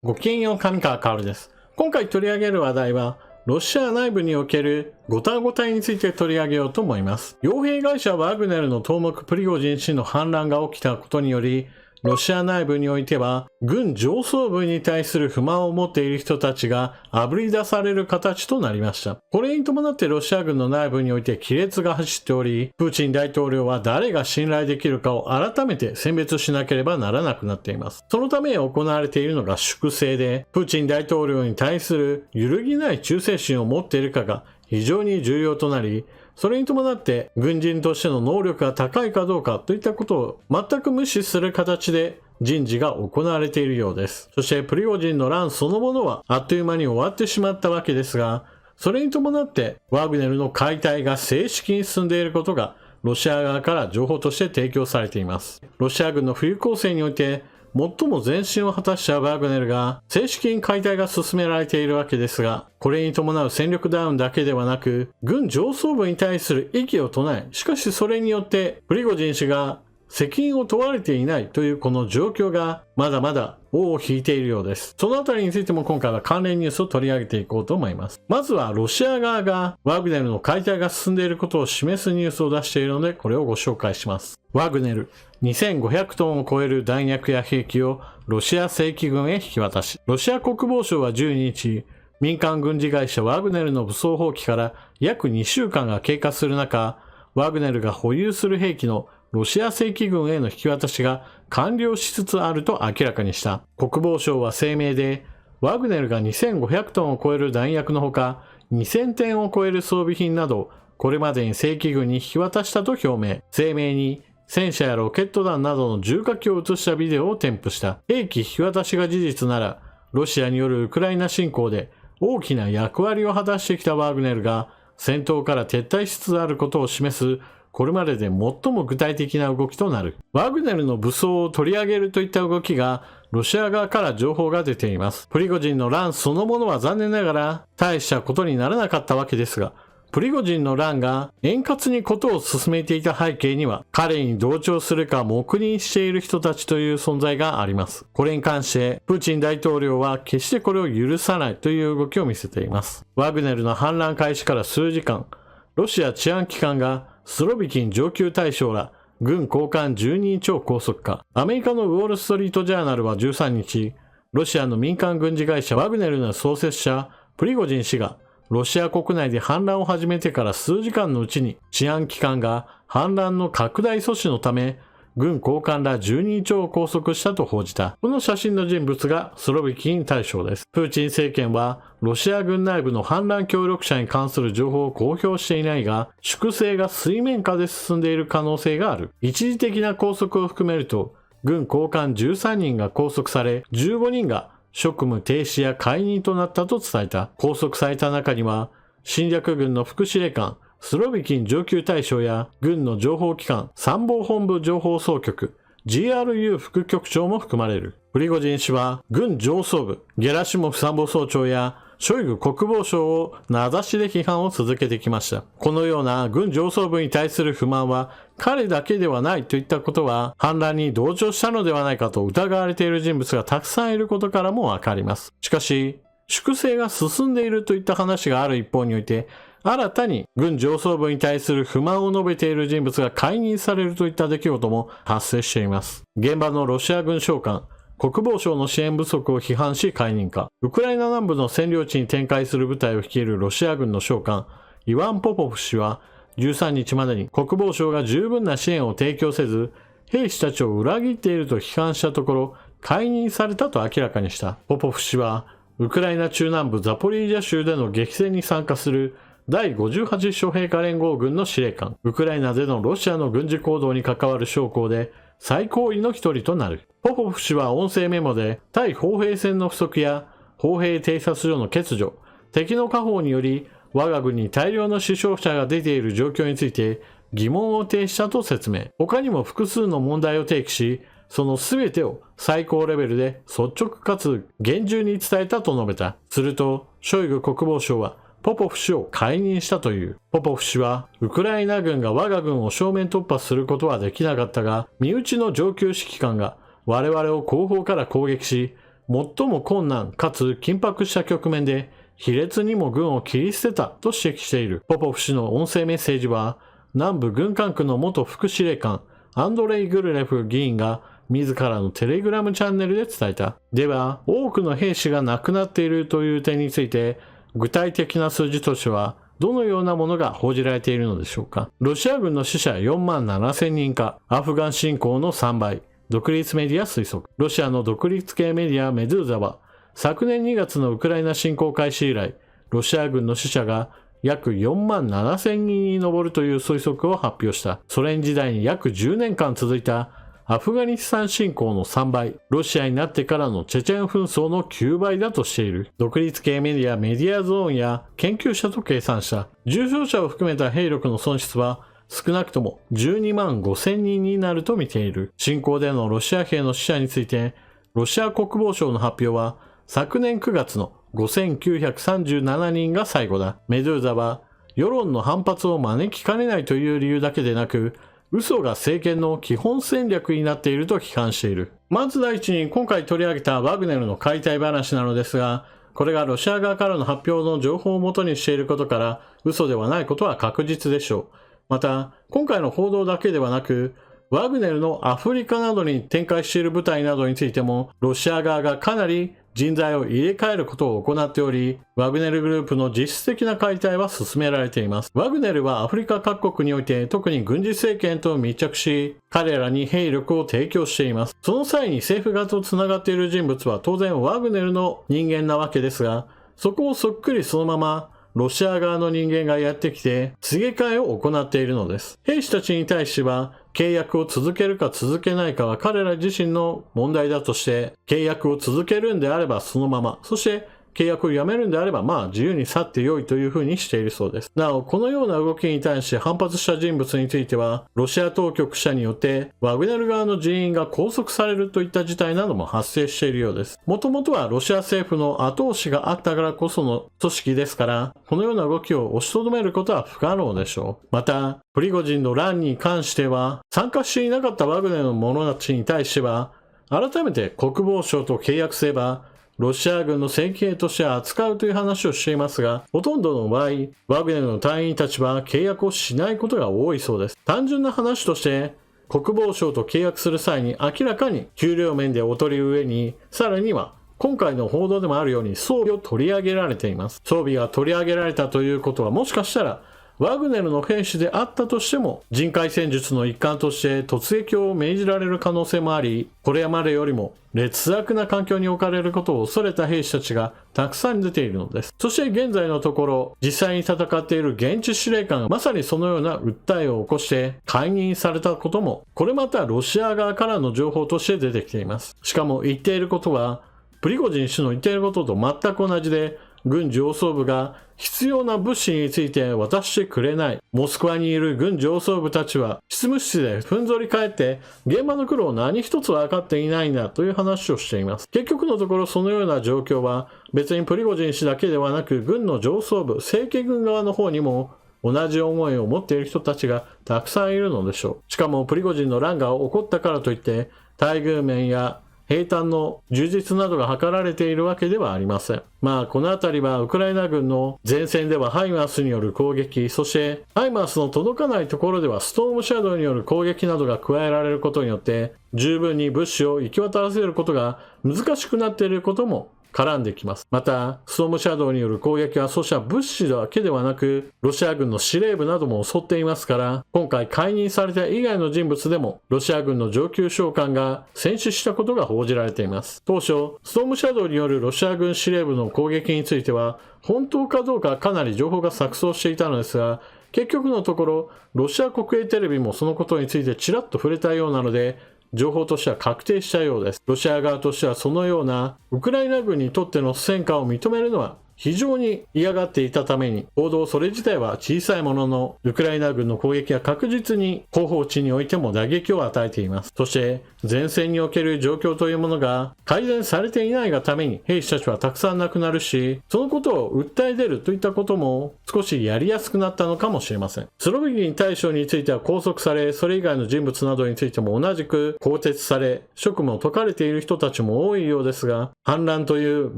ごきげんよう、上川薫です。今回取り上げる話題は、ロシア内部におけるごたごたについて取り上げようと思います。傭兵会社ワグネルの頭目プリゴジン氏の反乱が起きたことにより、ロシア内部においては、軍上層部に対する不満を持っている人たちが炙り出される形となりました。これに伴ってロシア軍の内部において亀裂が走っており、プーチン大統領は誰が信頼できるかを改めて選別しなければならなくなっています。そのため行われているのが粛清で、プーチン大統領に対する揺るぎない忠誠心を持っているかが非常に重要となり、それに伴って軍人としての能力が高いかどうかといったことを全く無視する形で人事が行われているようです。そしてプリゴジンの乱そのものはあっという間に終わってしまったわけですが、それに伴ってワグネルの解体が正式に進んでいることがロシア側から情報として提供されています。ロシア軍の冬攻勢において最も前進を果たしたワグネルが正式に解体が進められているわけですが、これに伴う戦力ダウンだけではなく、軍上層部に対する異議を唱え、しかしそれによってプリゴジン氏が責任を問われていないというこの状況がまだまだ尾を引いているようです。そのあたりについても今回は関連ニュースを取り上げていこうと思います。まずはロシア側がワグネルの解体が進んでいることを示すニュースを出しているので、これをご紹介します。ワグネル2500トンを超える弾薬や兵器をロシア正規軍へ引き渡し、ロシア国防省は12日、民間軍事会社ワグネルの武装蜂起から約2週間が経過する中、ワグネルが保有する兵器のロシア正規軍への引き渡しが完了しつつあると明らかにした。国防省は声明で、ワグネルが2500トンを超える弾薬のほか、2000点を超える装備品など、これまでに正規軍に引き渡したと表明。声明に、戦車やロケット弾などの重火器を映したビデオを添付した。兵器引き渡しが事実なら、ロシアによるウクライナ侵攻で大きな役割を果たしてきたワグネルが、戦闘から撤退しつつあることを示す、これまでで最も具体的な動きとなる。ワグネルの武装を取り上げるといった動きが、ロシア側から情報が出ています。プリゴジンの乱そのものは残念ながら、大したことにならなかったわけですが、プリゴジンの乱が円滑にことを進めていた背景には、彼に同調するか黙認している人たちという存在があります。これに関して、プーチン大統領は決してこれを許さないという動きを見せています。ワグネルの反乱開始から数時間、ロシア治安機関がスロビキン上級大将ら軍高官12人を拘束か。アメリカのウォールストリートジャーナルは13日、ロシアの民間軍事会社ワグネルの創設者プリゴジン氏がロシア国内で反乱を始めてから数時間のうちに治安機関が反乱の拡大阻止のため軍高官ら12人を拘束したと報じた。この写真の人物がスロビキン大将です。プーチン政権はロシア軍内部の反乱協力者に関する情報を公表していないが、粛清が水面下で進んでいる可能性がある。一時的な拘束を含めると、軍高官13人が拘束され、15人が職務停止や解任となったと伝えた。拘束された中には、侵略軍の副司令官、スロビキン上級大将や軍の情報機関参謀本部情報総局 GRU 副局長も含まれる。プリゴジン氏は軍上層部ゲラシモフ参謀総長やショイグ国防相を名指しで批判を続けてきました。このような軍上層部に対する不満は彼だけではないといったことは反乱に同調したのではないかと疑われている人物がたくさんいることからもわかります。しかし粛清が進んでいるといった話がある一方において、新たに軍上層部に対する不満を述べている人物が解任されるといった出来事も発生しています。現場のロシア軍将官、国防省の支援不足を批判し解任か。ウクライナ南部の占領地に展開する部隊を率いるロシア軍の将官、イワン・ポポフ氏は13日までに国防省が十分な支援を提供せず、兵士たちを裏切っていると批判したところ、解任されたと明らかにした。ポポフ氏は、ウクライナ中南部ザポリージャ州での激戦に参加する第58諸兵科連合軍の司令官、ウクライナでのロシアの軍事行動に関わる将校で最高位の一人となる。ポポフ氏は音声メモで対砲兵戦の不足や砲兵偵察所の欠如、敵の下方により我が軍に大量の死傷者が出ている状況について疑問を呈したと説明。他にも複数の問題を提起し、その全てを最高レベルで率直かつ厳重に伝えたと述べた。すると、ショイグ国防相はポポフ氏を解任したという。ポポフ氏は、ウクライナ軍が我が軍を正面突破することはできなかったが、身内の上級指揮官が我々を後方から攻撃し、最も困難かつ緊迫した局面で卑劣にも軍を切り捨てたと指摘している。ポポフ氏の音声メッセージは、南部軍管区の元副司令官アンドレイ・グルレフ議員が自らのテレグラムチャンネルで伝えた。では、多くの兵士が亡くなっているという点について、具体的な数字としてはどのようなものが報じられているのでしょうか。ロシア軍の死者4万7000人か、アフガン侵攻の3倍、独立メディア推測。ロシアの独立系メディアメドゥーザは、昨年2月のウクライナ侵攻開始以来、ロシア軍の死者が約4万7000人に上るという推測を発表した。ソ連時代に約10年間続いたアフガニスタン侵攻の3倍、ロシアになってからのチェチェン紛争の9倍だとしている。独立系メディアメディアゾーンや研究者と計算した。重傷者を含めた兵力の損失は少なくとも12万5000人になると見ている。侵攻でのロシア兵の死者について、ロシア国防省の発表は昨年9月の5937人が最後だ。メドゥーザは世論の反発を招きかねないという理由だけでなく、嘘が政権の基本戦略になっていると批判している。まず第一に今回取り上げたワグネルの解体話なのですが、これがロシア側からの発表の情報をもとにしていることから嘘ではないことは確実でしょう。また、今回の報道だけではなく、ワグネルのアフリカなどに展開している部隊などについても、ロシア側がかなり人材を入れ替えることを行っており、ワグネルグループの実質的な解体は進められています。ワグネルはアフリカ各国において特に軍事政権と密着し、彼らに兵力を提供しています。その際に政府側とつながっている人物は当然ワグネルの人間なわけですが、そこをそっくりそのままロシア側の人間がやってきて、すげ替えを行っているのです。兵士たちに対しては、契約を続けるか続けないかは彼ら自身の問題だとして、契約を続けるんであればそのまま、そして契約をやめるんであれば自由に去ってよいというふうにしているそうです。なお、このような動きに対して反発した人物については、ロシア当局者によってワグネル側の人員が拘束されるといった事態なども発生しているようです。もともとはロシア政府の後押しがあったからこその組織ですから、このような動きを押しとどめることは不可能でしょう。また、プリゴジンの乱に関しては、参加していなかったワグネルの者たちに対しては、改めて国防省と契約すれば、ロシア軍の正規兵として扱うという話をしていますが、ほとんどの場合、ワグネルの隊員たちは契約をしないことが多いそうです。単純な話として、国防省と契約する際に明らかに給料面で劣り上に、さらには今回の報道でもあるように装備を取り上げられています。装備が取り上げられたということはもしかしたら、ワグネルの兵士であったとしても、人海戦術の一環として突撃を命じられる可能性もあり、これまでよりも劣悪な環境に置かれることを恐れた兵士たちがたくさん出ているのです。そして現在のところ、実際に戦っている現地司令官がまさにそのような訴えを起こして解任されたことも、これまたロシア側からの情報として出てきています。しかも言っていることは、プリゴジン氏の言っていることと全く同じで、軍上層部が必要な物資について渡してくれない。モスクワにいる軍上層部たちは執務室でふんぞり返って現場の苦労を何一つ分かっていないんだという話をしています。結局のところそのような状況は別にプリゴジン氏だけではなく軍の上層部、正規軍側の方にも同じ思いを持っている人たちがたくさんいるのでしょう。しかもプリゴジンの乱が起こったからといって待遇面や兵站の充実などが図られているわけではありません。このあたりはウクライナ軍の前線ではハイマースによる攻撃、そしてハイマースの届かないところではストームシャドウによる攻撃などが加えられることによって十分に物資を行き渡らせることが難しくなっていることも絡んできます。また、ストームシャドウによる攻撃はそうした物資だけではなく、ロシア軍の司令部なども襲っていますから、今回解任された以外の人物でも、ロシア軍の上級将官が戦死したことが報じられています。当初、ストームシャドウによるロシア軍司令部の攻撃については、本当かどうかかなり情報が錯綜していたのですが、結局のところ、ロシア国営テレビもそのことについてちらっと触れたようなので、情報としては確定したようです。ロシア側としてはそのようなウクライナ軍にとっての戦果を認めるのは非常に嫌がっていたために、行動それ自体は小さいものの、ウクライナ軍の攻撃は確実に後方地においても打撃を与えています。そして、前線における状況というものが改善されていないがために、兵士たちはたくさん亡くなるし、そのことを訴え出るといったことも少しやりやすくなったのかもしれません。スロビキン大将については拘束され、それ以外の人物などについても同じく更迭され、職務を解かれている人たちも多いようですが、反乱という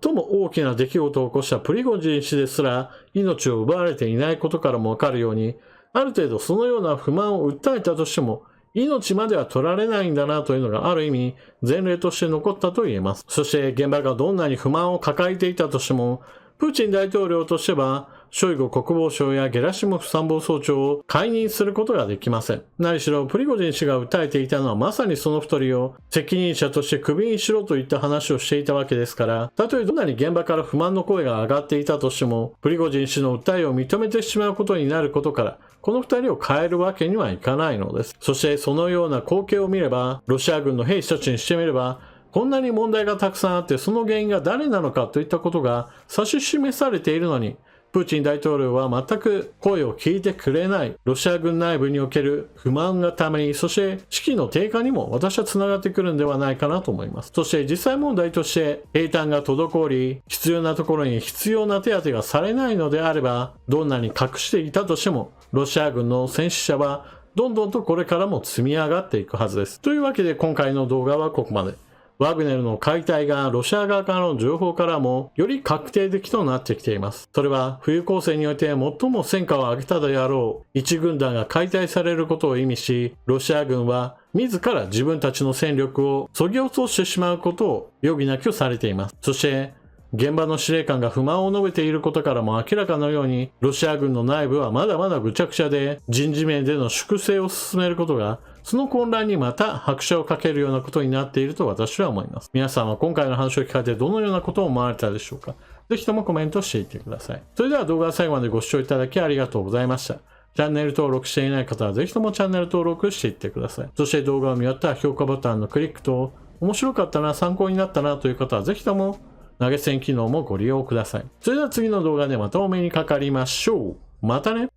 最も大きな出来事を起こしたプリゴジン氏ですら命を奪われていないことからもわかるように、ある程度そのような不満を訴えたとしても、命までは取られないんだなというのがある意味前例として残ったと言えます。そして現場がどんなに不満を抱えていたとしても、プーチン大統領としてはショイグ国防相やゲラシモフ参謀総長を解任することができません。何しろプリゴジン氏が訴えていたのはまさにその二人を責任者としてクビにしろといった話をしていたわけですから、たとえどんなに現場から不満の声が上がっていたとしても、プリゴジン氏の訴えを認めてしまうことになることから、この二人を変えるわけにはいかないのです。そしてそのような光景を見れば、ロシア軍の兵士たちにしてみれば、こんなに問題がたくさんあってその原因が誰なのかといったことが指し示されているのに、プーチン大統領は全く声を聞いてくれない。ロシア軍内部における不満がために、そして士気の低下にも私はつながってくるんではないかなと思います。そして実際問題として兵站が滞り、必要なところに必要な手当てがされないのであれば、どんなに隠していたとしてもロシア軍の戦死者はどんどんとこれからも積み上がっていくはずです。というわけで今回の動画はここまで。ワグネルの解体がロシア側からの情報からもより確定的となってきています。それは冬攻勢において最も戦果を上げたであろう一軍団が解体されることを意味し、ロシア軍は自ら自分たちの戦力を削ぎ落としてしまうことを余儀なくされています。そして現場の司令官が不満を述べていることからも明らかのように、ロシア軍の内部はまだまだぐちゃぐちゃで、人事面での粛清を進めることが、その混乱にまた拍車をかけるようなことになっていると私は思います。皆さんは今回の話を聞かれてどのようなことを思われたでしょうか。ぜひともコメントしていってください。それでは動画を最後までご視聴いただきありがとうございました。チャンネル登録していない方はぜひともチャンネル登録していってください。そして動画を見終わったら評価ボタンのクリックと、面白かったな、参考になったなという方はぜひとも投げ銭機能もご利用ください。それでは次の動画でまたお目にかかりましょう。またね。